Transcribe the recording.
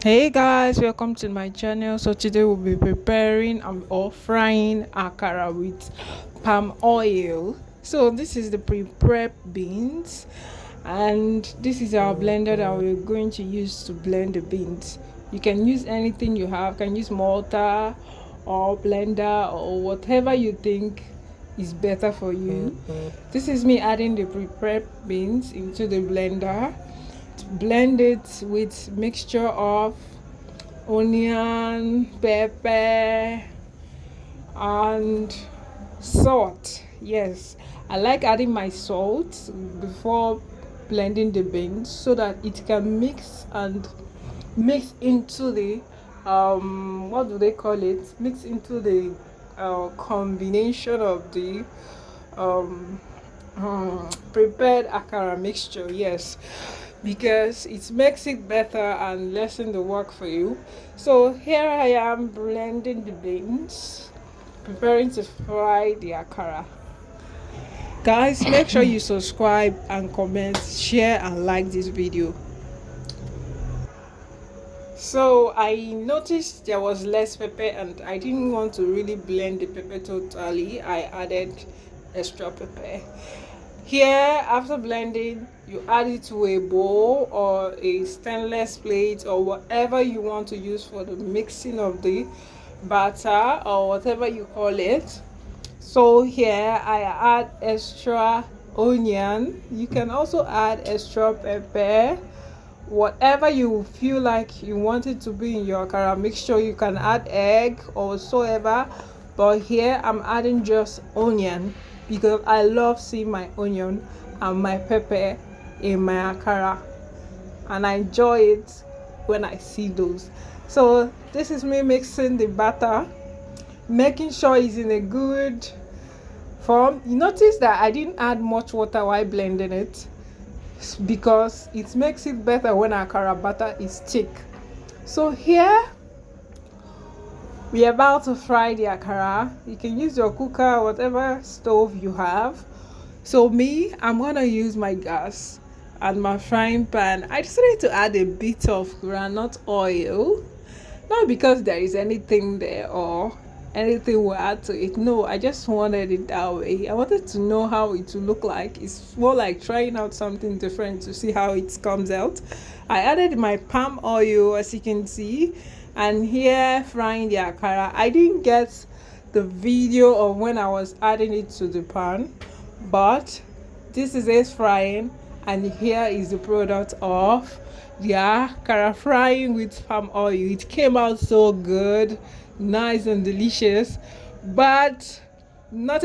Hey guys, welcome to my channel. So today we'll be preparing or frying akara with palm oil. So this is the pre-prep beans, and this is our blender that we're going to use to blend the beans. You can use anything you have. You can use mortar or blender or whatever you think is better for you. This is me adding the pre-prep beans into the blender. Blend it with mixture of onion, pepper, and salt. Yes, I like adding my salt before blending the beans so that it can mix into the what do they call it, mix into the combination of the um prepared akara mixture. Yes, because it makes it better and lessen the work for you. So here I am blending the beans, preparing to fry the akara. Guys, make sure you subscribe and comment, share and like this video. So I noticed there was less pepper and I didn't want to really blend the pepper totally. I added extra pepper. Here, after blending, you add it to a bowl or a stainless plate or whatever you want to use for the mixing of the batter or whatever you call it. So here I add extra onion. You can also add extra pepper. Whatever you feel like you want it to be in your akara mixture, you can add egg or whatsoever, but here I'm adding just onion because I love seeing my onion and my pepper in my akara, and I enjoy it when I see those. So this is me mixing the batter, making sure it's in a good form. You notice that I didn't add much water while blending it because it makes it better when akara batter is thick. So here we're about to fry the akara. You can use your cooker, whatever stove you have. So I'm gonna use my gas and my frying pan. I decided to add a bit of groundnut oil, not because there is anything there or anything will add to it. No, I just wanted it that way. I wanted to know how it will look like. It's more like trying out something different to see how it comes out. I added my palm oil, as you can see, and here frying the akara. I didn't get the video of when I was adding it to the pan, but this is it frying, and here is the product of the akara frying with palm oil. It came out so good, nice and delicious, but not